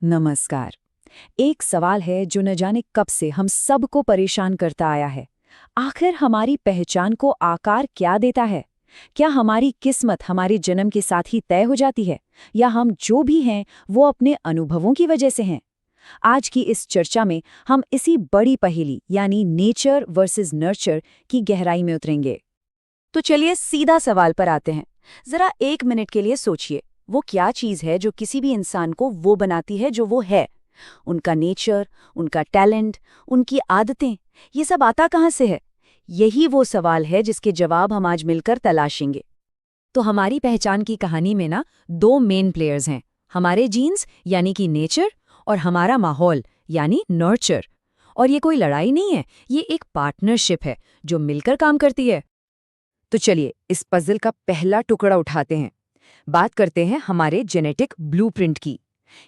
नमस्कार। एक सवाल है जो न जाने कब से हम सबको परेशान करता आया है। आखिर हमारी पहचान को आकार क्या देता है? क्या हमारी किस्मत हमारे जन्म के साथ ही तय हो जाती है, या हम जो भी हैं वो अपने अनुभवों की वजह से हैं? आज की इस चर्चा में हम इसी बड़ी पहेली यानी नेचर वर्सेस नर्चर की गहराई में उतरेंगे। तो चलिए सीधा सवाल पर आते हैं। जरा 1 मिनट के लिए सोचिए, वो क्या चीज है जो किसी भी इंसान को वो बनाती है जो वो है? उनका नेचर, उनका टैलेंट, उनकी आदतें, ये सब आता कहाँ से है? यही वो सवाल है जिसके जवाब हम आज मिलकर तलाशेंगे। तो हमारी पहचान की कहानी में ना दो मेन प्लेयर्स हैं, हमारे जीन्स यानी कि नेचर और हमारा माहौल यानी नर्चर। और ये कोई लड़ाई नहीं है, ये एक पार्टनरशिप है जो मिलकर काम करती है। तो चलिए इस पजल का पहला टुकड़ा उठाते हैं। बात करते हैं हमारे जेनेटिक ब्लूप्रिंट की,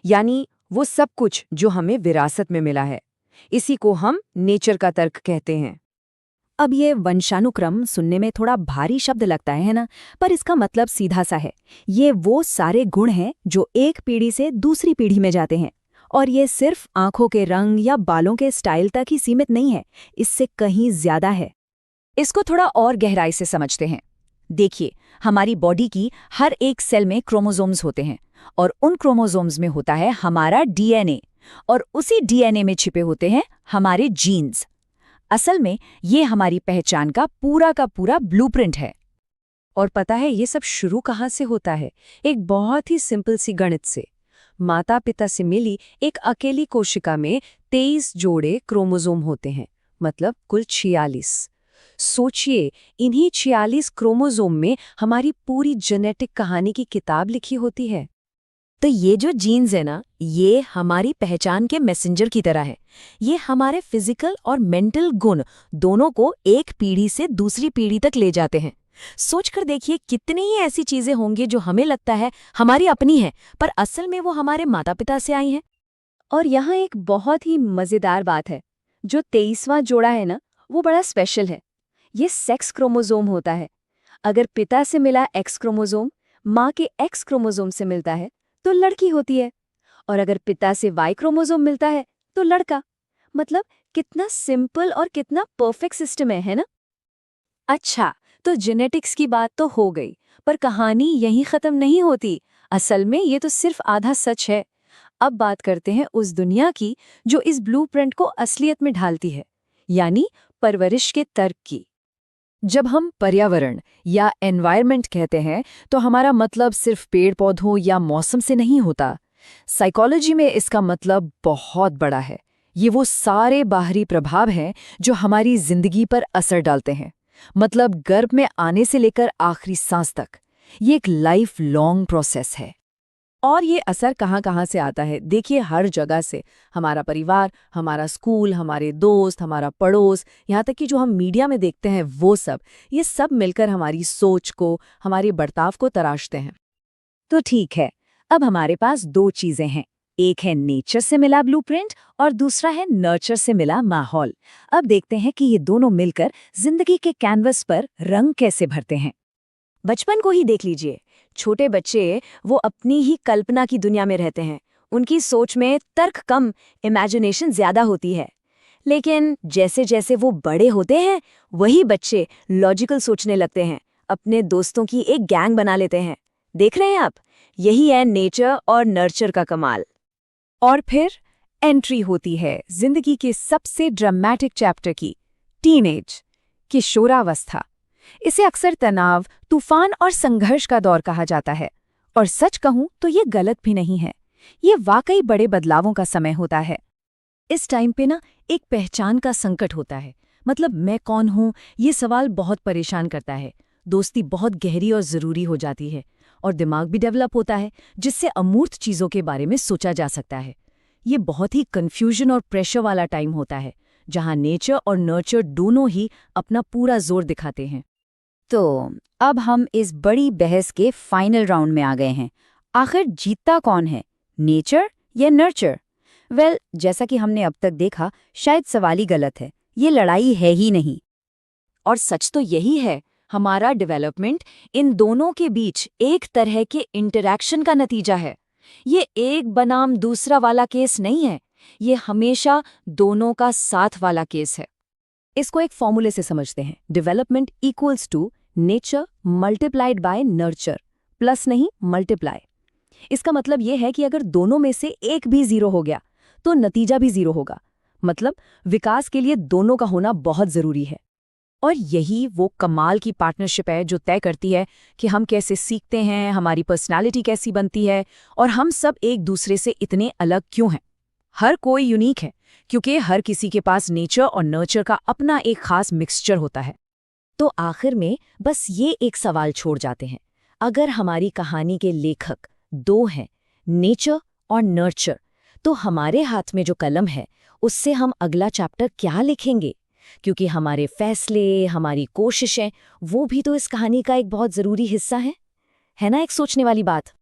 यानी वो सब कुछ जो हमें विरासत में मिला है। इसी को हम नेचर का तर्क कहते हैं। अब ये वंशानुक्रम सुनने में थोड़ा भारी शब्द लगता है ना? पर इसका मतलब सीधा सा है। ये वो सारे गुण हैं जो एक पीढ़ी से दूसरी पीढ़ी में जाते हैं। और ये सिर्फ आंखों के रंग या बालों के स्टाइल तक ही सीमित नहीं है, इससे कहीं ज्यादा है। इसको थोड़ा और गहराई से समझते हैं। देखिए, हमारी बॉडी की हर एक सेल में क्रोमोसोम्स होते हैं, और उन क्रोमोसोम्स में होता है हमारा डीएनए, और उसी डीएनए में छिपे होते हैं हमारे जीन्स। असल में ये हमारी पहचान का पूरा ब्लूप्रिंट है। और पता है ये सब शुरू कहाँ से होता है? एक बहुत ही सिंपल सी गणित से। माता पिता से मिली एक अकेली कोशिका में 23 जोड़े क्रोमोसोम होते हैं, मतलब कुल 46। सोचिए, इन्हीं 46 क्रोमोसोम में हमारी पूरी जेनेटिक कहानी की किताब लिखी होती है। तो ये जो जीन्स है ना, ये हमारी पहचान के मैसेंजर की तरह है। ये हमारे फिजिकल और मेंटल गुण दोनों को एक पीढ़ी से दूसरी पीढ़ी तक ले जाते हैं। सोचकर देखिए, कितनी ही ऐसी चीजें होंगी जो हमें लगता है हमारी अपनी है, पर असल में वो हमारे माता पिता से आई हैं। और यहाँ एक बहुत ही मजेदार बात है, जो 23वां जोड़ा है ना, वो बड़ा स्पेशल है। ये सेक्स क्रोमोसोम होता है। अगर पिता से मिला एक्स क्रोमोसोम माँ के एक्स क्रोमोसोम से मिलता है तो लड़की होती है, और अगर पिता से वाई क्रोमोसोम मिलता है तो लड़का। मतलब कितना सिंपल और कितना परफेक्ट सिस्टम है ना? अच्छा, तो जेनेटिक्स की बात तो हो गई, पर कहानी यहीं खत्म नहीं होती। असल में ये तो सिर्फ आधा सच है। अब बात करते हैं उस दुनिया की जो इस ब्लूप्रिंट को असलियत में ढालती है, यानी परवरिश के तर्क की। जब हम पर्यावरण या एनवायरनमेंट कहते हैं तो हमारा मतलब सिर्फ पेड़ पौधों या मौसम से नहीं होता। साइकोलॉजी में इसका मतलब बहुत बड़ा है। ये वो सारे बाहरी प्रभाव हैं जो हमारी जिंदगी पर असर डालते हैं, मतलब गर्भ में आने से लेकर आखिरी सांस तक। ये एक लाइफ लॉन्ग प्रोसेस है। और ये असर कहाँ कहाँ से आता है? देखिए, हर जगह से। हमारा परिवार, हमारा स्कूल, हमारे दोस्त, हमारा पड़ोस, यहाँ तक कि जो हम मीडिया में देखते हैं वो सब, ये सब मिलकर हमारी सोच को, हमारे बर्ताव को तराशते हैं। तो ठीक है, अब हमारे पास दो चीजें हैं। एक है नेचर से मिला ब्लूप्रिंट और दूसरा है नर्चर से मिला माहौल। अब देखते हैं कि ये दोनों मिलकर जिंदगी के कैनवस पर रंग कैसे भरते हैं। बचपन को ही देख लीजिए। छोटे बच्चे वो अपनी ही कल्पना की दुनिया में रहते हैं। उनकी सोच में तर्क कम, इमेजिनेशन ज्यादा होती है। लेकिन जैसे जैसे वो बड़े होते हैं, वही बच्चे लॉजिकल सोचने लगते हैं, अपने दोस्तों की एक गैंग बना लेते हैं। देख रहे हैं आप? यही है नेचर और नर्चर का कमाल। और फिर एंट्री होती है जिंदगी के सबसे ड्रामेटिक चैप्टर की, टीनेज, किशोरावस्था। इसे अक्सर तनाव, तूफान और संघर्ष का दौर कहा जाता है। और सच कहूं तो ये गलत भी नहीं है। ये वाकई बड़े बदलावों का समय होता है। इस टाइम पे ना एक पहचान का संकट होता है। मतलब मैं कौन हूं, ये सवाल बहुत परेशान करता है। दोस्ती बहुत गहरी और जरूरी हो जाती है, और दिमाग भी डेवलप होता है, जिससे अमूर्त चीजों के बारे में सोचा जा सकता है। ये बहुत ही कंफ्यूजन और प्रेशर वाला टाइम होता है, जहां नेचर और नर्चर दोनों ही अपना पूरा जोर दिखाते हैं। तो अब हम इस बड़ी बहस के फाइनल राउंड में आ गए हैं। आखिर जीतता कौन है, नेचर या नर्चर? वेल, जैसा कि हमने अब तक देखा, शायद सवाल ही गलत है। ये लड़ाई है ही नहीं। और सच तो यही है, हमारा डेवलपमेंट इन दोनों के बीच एक तरह के इंटरैक्शन का नतीजा है। ये एक बनाम दूसरा वाला केस नहीं है, ये हमेशा दोनों का साथ वाला केस है। इसको एक फॉर्मूले से समझते हैं। Development equals to nature multiplied by nurture, plus नहीं मल्टीप्लाई। इसका मतलब ये है कि अगर दोनों में से एक भी जीरो हो गया तो नतीजा भी जीरो होगा। मतलब विकास के लिए दोनों का होना बहुत जरूरी है। और यही वो कमाल की पार्टनरशिप है जो तय करती है कि हम कैसे सीखते हैं, हमारी पर्सनालिटी कैसी बनती है और हम सब एक दूसरे से इतने अलग क्यों हैं। हर कोई यूनिक है क्योंकि हर किसी के पास नेचर और नर्चर का अपना एक खास मिक्सचर होता है। तो आखिर में बस ये एक सवाल छोड़ जाते हैं, अगर हमारी कहानी के लेखक दो हैं, नेचर और नर्चर, तो हमारे हाथ में जो कलम है उससे हम अगला चैप्टर क्या लिखेंगे? क्योंकि हमारे फैसले, हमारी कोशिशें, वो भी तो इस कहानी का एक बहुत ज़रूरी हिस्सा है ना? एक सोचने वाली बात।